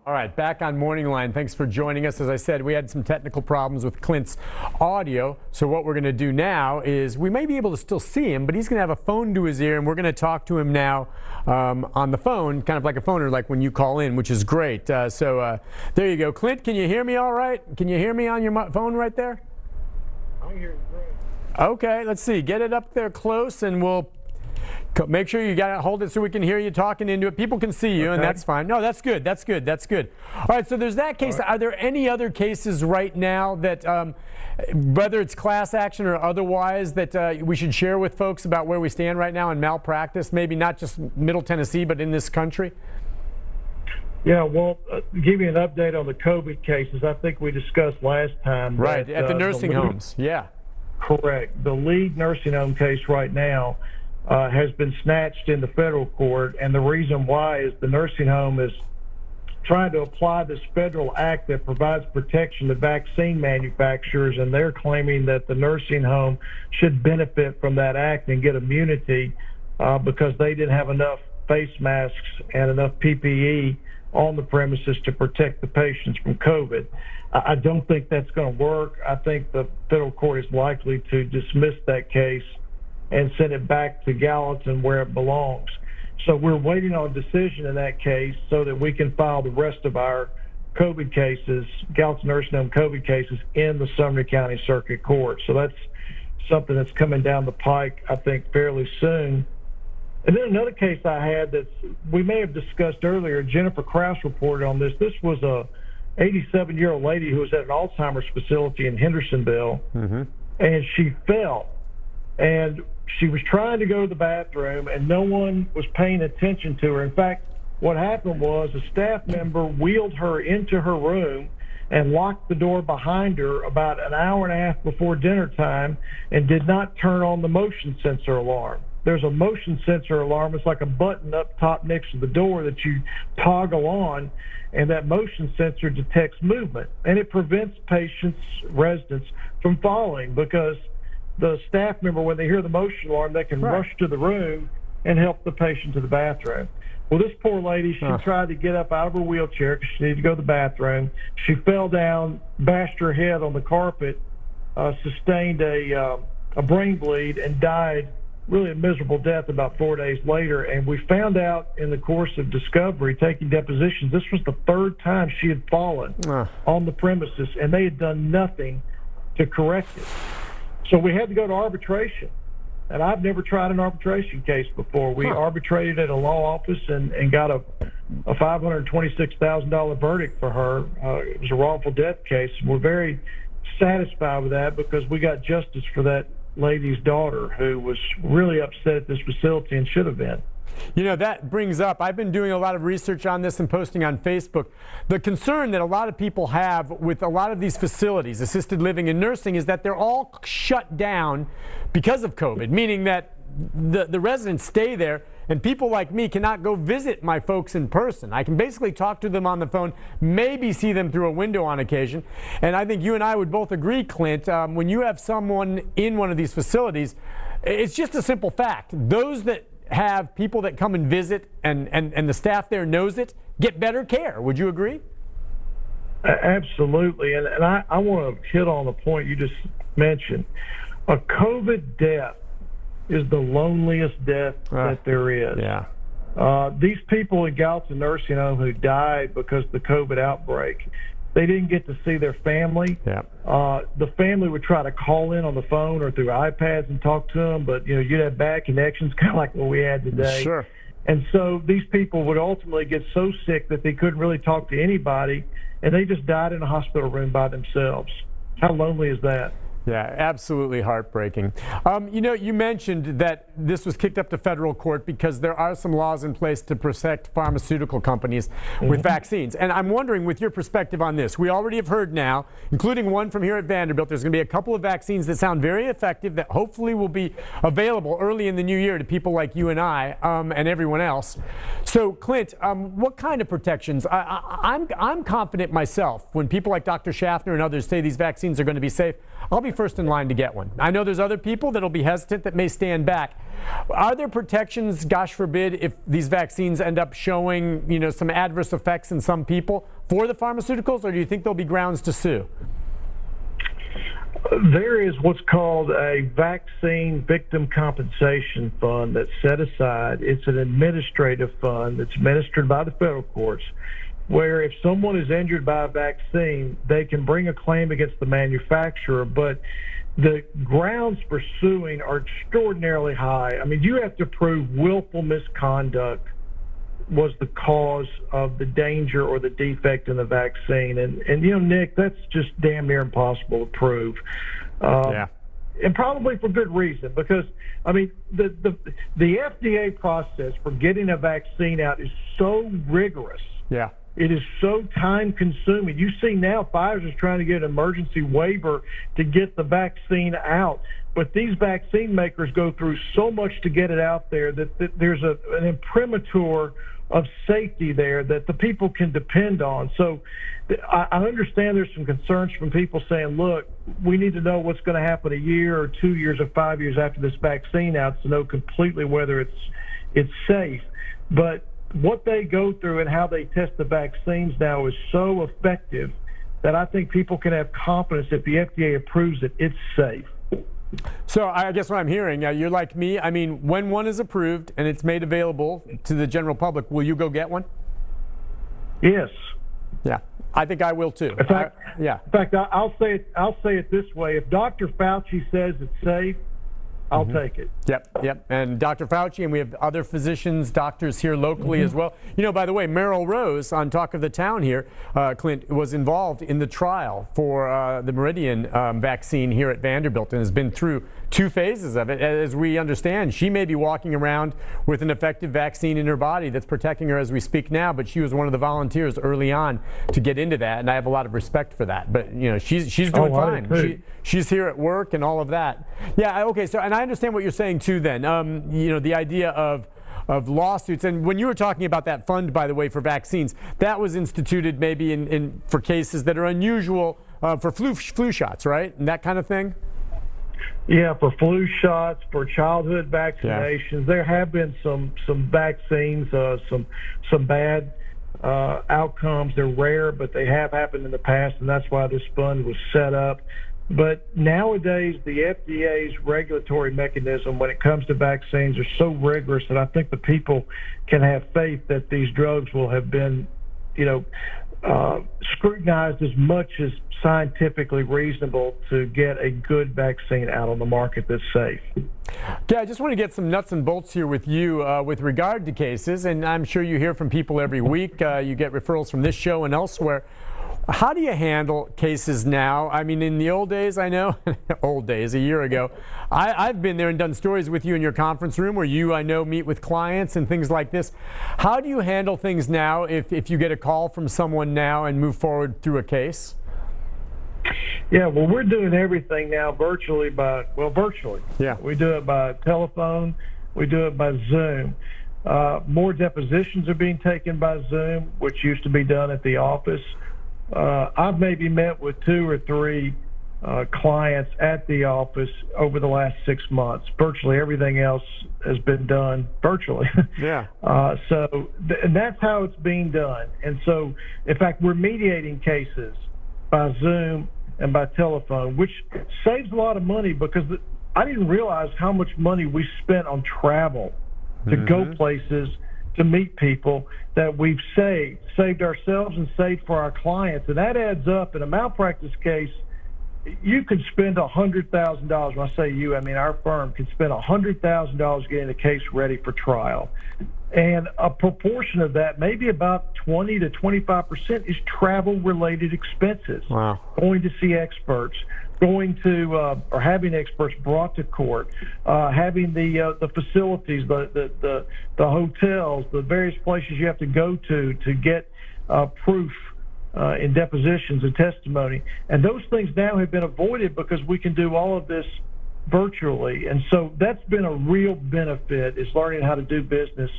All right, back on Morning Line. Thanks for joining us. As I said, we had some technical problems with Clint's audio. So what we're going to do now is we may be able to still see him, but he's going to have a phone to his ear, and we're going to talk to him now on the phone, kind of like a phoner, like when you call in, which is great. So there you go. Clint, can you hear me all right? Can you hear me on your phone right there? I hear you great. Okay, let's see. Get it up there close, and we'll make sure you got to hold it so we can hear you talking into it. People can see you, Okay. and that's fine. No, that's good. That's good. That's good. All right, so there's that case. Right. Are there any other cases right now that, whether it's class action or otherwise, that we should share with folks about where we stand right now in malpractice? Maybe not just Middle Tennessee, but in this country? Yeah, well, give you an update on the COVID cases. I think we discussed last time. Right, that, at the nursing homes. Yeah. Correct. The lead nursing home case right now has been snatched in the federal court, and the reason why is the nursing home is trying to apply this federal act that provides protection to vaccine manufacturers, and they're claiming that the nursing home should benefit from that act and get immunity because they didn't have enough face masks and enough PPE on the premises to protect the patients from COVID. I don't think that's going to work. I think the federal court is likely to dismiss that case and send it back to Gallatin where it belongs. So we're waiting on a decision in that case so that we can file the rest of our COVID cases, Gallatin Nursing Home COVID cases, in the Sumner County Circuit Court. So that's something that's coming down the pike, I think, fairly soon. And then another case I had that we may have discussed earlier, Jennifer Krause reported on this. This was a 87-year-old lady who was at an Alzheimer's facility in Hendersonville, and she fell. And she was trying to go to the bathroom, and no one was paying attention to her. In fact, what happened was a staff member wheeled her into her room and locked the door behind her about an hour and a half before dinner time and did not turn on the motion sensor alarm. There's a motion sensor alarm. It's like a button up top next to the door that you toggle on, and that motion sensor detects movement, and it prevents patients, residents from falling because the staff member, when they hear the motion alarm, they can rush to the room and help the patient to the bathroom. Well, this poor lady, she tried to get up out of her wheelchair because she needed to go to the bathroom. She fell down, bashed her head on the carpet, sustained a brain bleed, and died really a miserable death about 4 days later. And we found out in the course of discovery, taking depositions, this was the third time she had fallen on the premises, and they had done nothing to correct it. So we had to go to arbitration, and I've never tried an arbitration case before. We arbitrated at a law office and got a $526,000 verdict for her. It was a wrongful death case. We're very satisfied with that because we got justice for that lady's daughter who was really upset at this facility and should have been. You know, that brings up, I've been doing a lot of research on this and posting on Facebook. The concern that a lot of people have with a lot of these facilities, assisted living and nursing, is that they're all shut down because of COVID, meaning that the residents stay there and people like me cannot go visit my folks in person. I can basically talk to them on the phone, maybe see them through a window on occasion. And I think you and I would both agree, Clint, when you have someone in one of these facilities, it's just a simple fact. Those that have people that come and visit and the staff there knows it, get better care. Would you agree? Absolutely. And I want to hit on the point you just mentioned. A COVID death is the loneliest death that there is. Yeah. These people at Gallatin Nursing Home who died because of the COVID outbreak, they didn't get to see their family. Yeah. The family would try to call in on the phone or through iPads and talk to them, but you know, you'd have bad connections, kind of like what we had today. Sure. And so these people would ultimately get so sick that they couldn't really talk to anybody, and they just died in a hospital room by themselves. How lonely is that? Yeah, absolutely heartbreaking. You know, you mentioned that this was kicked up to federal court because there are some laws in place to protect pharmaceutical companies with vaccines. And I'm wondering, with your perspective on this, we already have heard now, including one from here at Vanderbilt, there's going to be a couple of vaccines that sound very effective that hopefully will be available early in the new year to people like you and I and everyone else. So, Clint, what kind of protections? I'm confident myself when people like Dr. Schaffner and others say these vaccines are going to be safe. I'll be be first in line to get one. I know there's other people that'll be hesitant that may stand back. Are there protections, gosh forbid, if these vaccines end up showing, some adverse effects in some people for the pharmaceuticals, or do you think there'll be grounds to sue? There is what's called a vaccine victim compensation fund that's set aside. It's an administrative fund that's administered by the federal courts, where if someone is injured by a vaccine, they can bring a claim against the manufacturer, but the grounds for suing are extraordinarily high. I mean, you have to prove willful misconduct was the cause of the danger or the defect in the vaccine. And Nick, that's just damn near impossible to prove. Yeah. And probably for good reason, because, I mean, the FDA process for getting a vaccine out is so rigorous. Yeah. It is so time-consuming. You see now Pfizer is trying to get an emergency waiver to get the vaccine out. But these vaccine makers go through so much to get it out there that there's an imprimatur of safety there that the people can depend on. So I understand there's some concerns from people saying, look, we need to know what's going to happen a year or 2 years or 5 years after this vaccine out to know completely whether it's safe. But what they go through and how they test the vaccines now is so effective that I think people can have confidence if the FDA approves it, it's safe. So I guess what I'm hearing, you're like me. I mean, when one is approved and it's made available to the general public, will you go get one? Yes. Yeah, I think I will too. In fact, yeah. In fact, I'll say it this way: if Dr. Fauci says it's safe, I'll take it. Yep. And Dr. Fauci, and we have other physicians, doctors here locally as well. By the way, Merrill Rose on Talk of the Town here, Clint, was involved in the trial for the Meridian vaccine here at Vanderbilt and has been through 2 phases of it. As we understand, she may be walking around with an effective vaccine in her body that's protecting her as we speak now, but she was one of the volunteers early on to get into that, and I have a lot of respect for that. But, she's doing fine. She's here at work and all of that. Yeah, okay, so, and I understand what you're saying too then, the idea of lawsuits. And when you were talking about that fund, by the way, for vaccines, that was instituted maybe for cases that are unusual for flu shots, right? And that kind of thing? Yeah, for flu shots, for childhood vaccinations. Yeah. There have been some vaccines, some bad outcomes. They're rare, but they have happened in the past, and that's why this fund was set up. But nowadays, the FDA's regulatory mechanism when it comes to vaccines are so rigorous that I think the people can have faith that these drugs will have been, scrutinized as much as scientifically reasonable to get a good vaccine out on the market that's safe. Okay, I just want to get some nuts and bolts here with you with regard to cases, and I'm sure you hear from people every week. You get referrals from this show and elsewhere. How do you handle cases now? I mean, in the old days, I know, old days, a year ago, I've been there and done stories with you in your conference room where you, I know, meet with clients and things like this. How do you handle things now if you get a call from someone now and move forward through a case? Yeah, well, we're doing everything now virtually. Yeah. We do it by telephone. We do it by Zoom. More depositions are being taken by Zoom, which used to be done at the office. I've maybe met with 2 or 3 clients at the office over the last 6 months. Virtually everything else has been done virtually. Yeah. And that's how it's being done. And so, in fact, we're mediating cases by Zoom and by telephone, which saves a lot of money because I didn't realize how much money we spent on travel to go places, to meet people that we've saved ourselves and saved for our clients. And that adds up. In a malpractice case, you could spend $100,000. When I say you, I mean our firm could spend $100,000 getting a case ready for trial. And a proportion of that, maybe about 20 to 25%, is travel-related expenses. Wow. Going to see experts, going to or having experts brought to court, having the facilities, the hotels, the various places you have to go to get proof in depositions and testimony. And those things now have been avoided because we can do all of this virtually. And so that's been a real benefit, is learning how to do business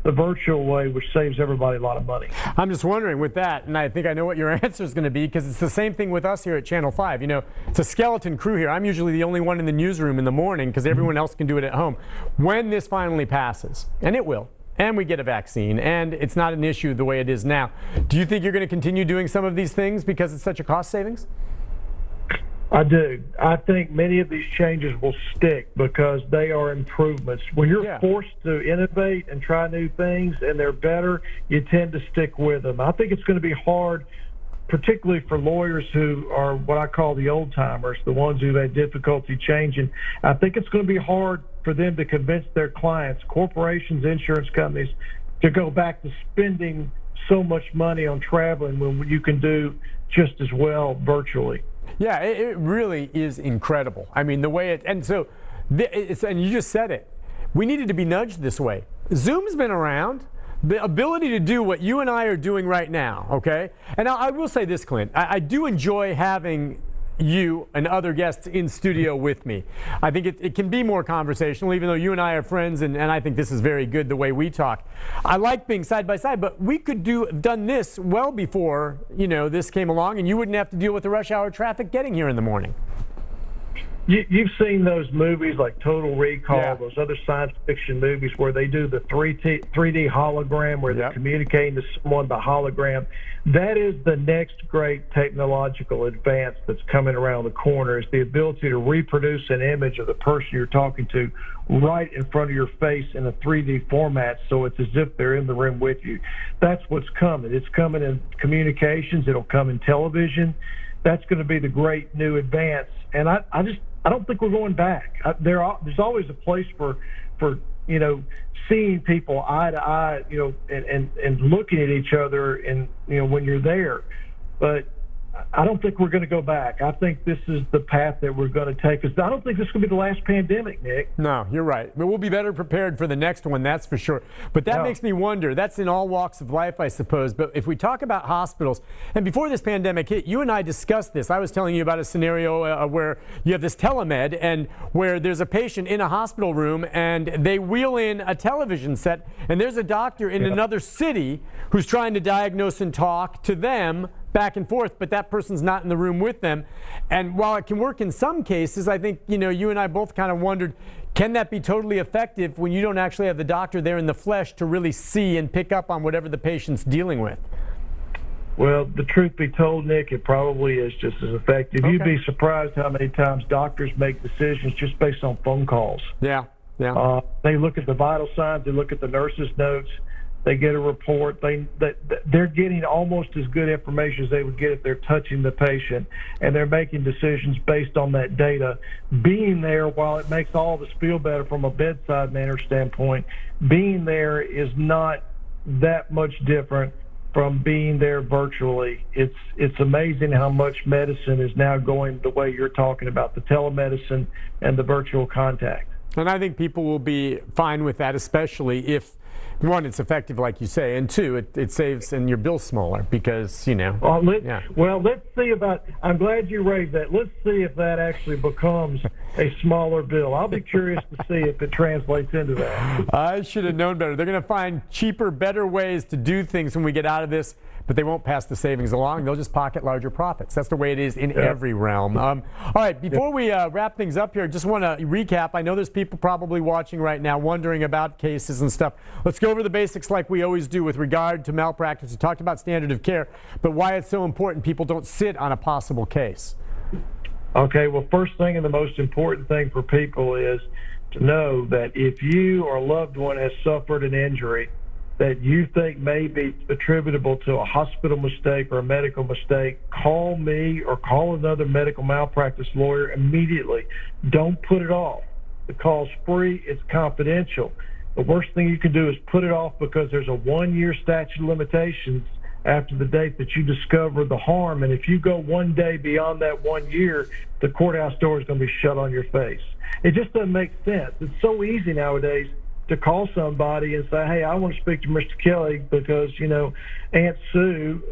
the virtual way, which saves everybody a lot of money. I'm just wondering with that, and I think I know what your answer is going to be, because it's the same thing with us here at Channel 5. You know, it's a skeleton crew here. I'm usually the only one in the newsroom in the morning because everyone else can do it at home. When this finally passes, and it will, and we get a vaccine, and it's not an issue the way it is now, do you think you're going to continue doing some of these things because it's such a cost savings? I do. I think many of these changes will stick because they are improvements. When you're forced to innovate and try new things and they're better, you tend to stick with them. I think it's going to be hard, particularly for lawyers who are what I call the old timers, the ones who've had difficulty changing. I think it's going to be hard for them to convince their clients, corporations, insurance companies, to go back to spending so much money on traveling when you can do just as well virtually. Yeah, it really is incredible. I mean, the way it, and so, and you just said it, we needed to be nudged this way. Zoom's been around. The ability to do what you and I are doing right now, okay? And I will say this, Clint, I do enjoy having you and other guests in studio with me. I think it can be more conversational, even though you and I are friends, and I think this is very good the way we talk. I like being side by side, but we could done this well before, you know, this came along, and you wouldn't have to deal with the rush hour traffic getting here in the morning. You've seen those movies like Total Recall, those other science fiction movies where they do the 3D hologram, where they're communicating to someone by hologram. That is the next great technological advance that's coming around the corner, is the ability to reproduce an image of the person you're talking to right in front of your face in a 3D format, so it's as if they're in the room with you. That's what's coming. It's coming in communications. It'll come in television. That's going to be the great new advance. And I don't think we're going back. There's always a place for you know, seeing people eye to eye, you know, and looking at each other, and you know, when you're there. But I don't think we're going to go back. I think this is the path that we're going to take. I don't think this is going to be the last pandemic, Nick. No, you're right. But we'll be better prepared for the next one, that's for sure. But that makes me wonder. That's in all walks of life, I suppose. But if we talk about hospitals, and before this pandemic hit, you and I discussed this. I was telling you about a scenario where you have this telemed, and where there's a patient in a hospital room, and they wheel in a television set, and there's a doctor in another city who's trying to diagnose and talk to them back and forth, but that person's not in the room with them. And while it can work in some cases, I think, you know, you and I both kind of wondered, can that be totally effective when you don't actually have the doctor there in the flesh to really see and pick up on whatever the patient's dealing with? Well, the truth be told, Nick, it probably is just as effective. You'd be surprised how many times doctors make decisions just based on phone calls. Yeah. They look at the vital signs, they look at the nurse's notes, they get a report. They're getting almost as good information as they would get if they're touching the patient, and they're making decisions based on that data. Being there, while it makes all of us feel better from a bedside manner standpoint, being there is not that much different from being there virtually. It's amazing how much medicine is now going the way you're talking about, the telemedicine and the virtual contact. And I think people will be fine with that, especially if, one, it's effective, like you say, and two, it saves, and your bill's smaller because, you know. Well, let's see about, I'm glad you raised that. Let's see if that actually becomes a smaller bill. I'll be curious to see if it translates into that. I should have known better. They're going to find cheaper, better ways to do things when we get out of this, but they won't pass the savings along. They'll just pocket larger profits. That's the way it is in every realm. All right, before we wrap things up here, just want to recap. I know there's people probably watching right now wondering about cases and stuff. Let's go over the basics like we always do with regard to malpractice. We talked about standard of care, but why it's so important people don't sit on a possible case. Okay, well, first thing and the most important thing for people is to know that if you or a loved one has suffered an injury that you think may be attributable to a hospital mistake or a medical mistake, call me or call another medical malpractice lawyer immediately. Don't put it off. The call's free. It's confidential. The worst thing you can do is put it off because there's a 1-year statute of limitations after the date that you discover the harm. And if you go one day beyond that 1 year, the courthouse door is going to be shut on your face. It just doesn't make sense. It's so easy nowadays to call somebody and say, hey, I want to speak to Mr. Kelly because, you know, Aunt Sue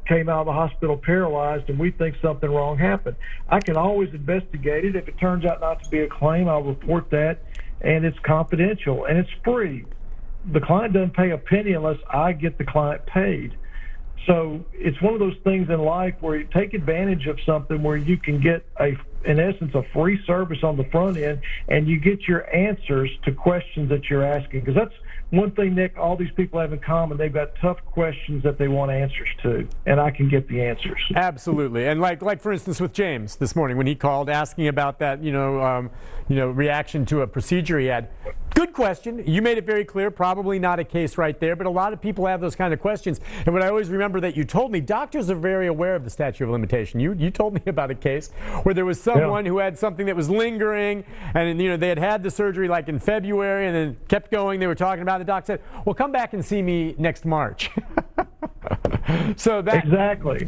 came out of the hospital paralyzed and we think something wrong happened. I can always investigate it. If it turns out not to be a claim, I'll report that, and it's confidential and it's free. the client doesn't pay a penny unless I get the client paid. So it's one of those things in life where you take advantage of something where you can get in essence, a free service on the front end, and you get your answers to questions that you're asking. Because that's one thing, Nick, all these people have in common. They've got tough questions that they want answers to, and I can get the answers. Absolutely. And like for instance, with James this morning when he called asking about that, reaction to a procedure he had. Good question. You made it very clear. Probably not a case right there, but a lot of people have those kind of questions. And what I always remember that you told me, doctors are very aware of the statute of limitation. You told me about a case where there was someone who had something that was lingering, and they had the surgery like in February, and then kept going. They were talking about it. The doc said, "Well, come back and see me next March." So that exactly,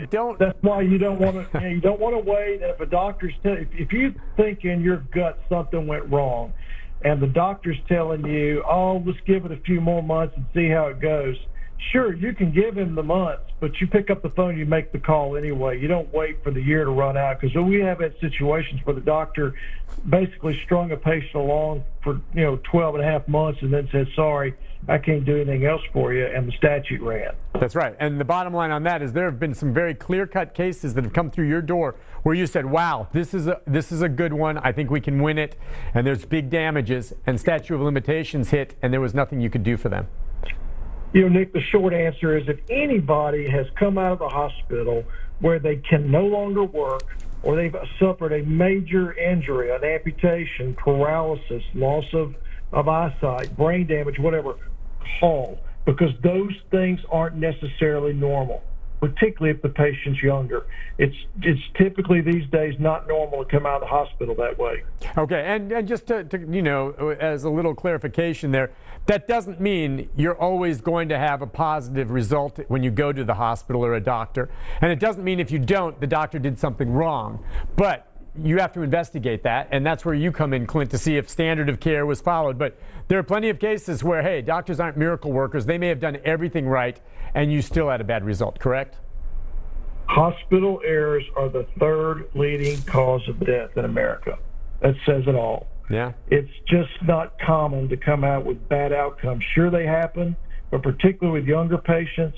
don't. That's why you don't want to. You don't want to wait. If a doctor's if you think in your gut something went wrong, and the doctor's telling you, "Oh, let's give it a few more months and see how it goes." Sure, you can give him the months, but you pick up the phone, you make the call anyway. You don't wait for the year to run out, because we have had situations where the doctor basically strung a patient along for 12 and a half months and then said, "Sorry, I can't do anything else for you," and the statute ran. That's right. And the bottom line on that is there have been some very clear-cut cases that have come through your door where you said, "Wow, this is a good one. I think we can win it." And there's big damages, and statute of limitations hit, and there was nothing you could do for them. Nick, the short answer is if anybody has come out of the hospital where they can no longer work, or they've suffered a major injury, an amputation, paralysis, loss of eyesight, brain damage, whatever, call, because those things aren't necessarily normal, particularly if the patient's younger. It's typically these days not normal to come out of the hospital that way. Okay, and just to as a little clarification there, that doesn't mean you're always going to have a positive result when you go to the hospital or a doctor. And it doesn't mean if you don't, the doctor did something wrong. But you have to investigate that, and that's where you come in, Clint, to see if standard of care was followed. But there are plenty of cases where, hey, doctors aren't miracle workers. They may have done everything right, and you still had a bad result, correct? Hospital errors are the third leading cause of death in America. That says it all. Yeah. It's just not common to come out with bad outcomes. Sure, they happen, but particularly with younger patients,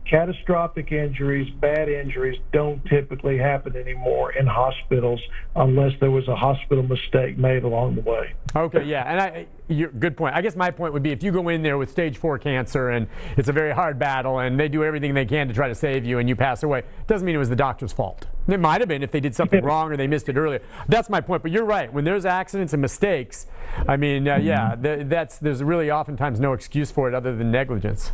catastrophic injuries, bad injuries don't typically happen anymore in hospitals unless there was a hospital mistake made along the way. Okay, yeah, and good point. I guess my point would be if you go in there with stage 4 cancer and it's a very hard battle and they do everything they can to try to save you and you pass away, it doesn't mean it was the doctor's fault. It might have been if they did something wrong or they missed it earlier. That's my point. But you're right. When there's accidents and mistakes, I mean, there's really oftentimes no excuse for it other than negligence.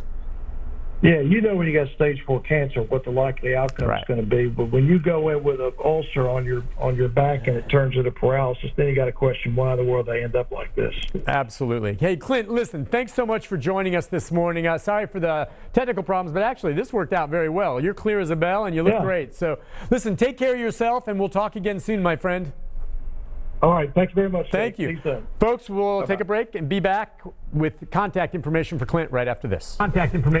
Yeah, when you got stage 4 cancer, what the likely outcome is going to be. But when you go in with an ulcer on your back and it turns into paralysis, then you got to question why in the world they end up like this. Absolutely. Hey, Clint, listen, thanks so much for joining us this morning. Sorry for the technical problems, but actually this worked out very well. You're clear as a bell and you look great. So listen, take care of yourself, and we'll talk again soon, my friend. All right. Thank you very much. Thank you. Folks, we'll take a break and be back with contact information for Clint right after this. Contact information.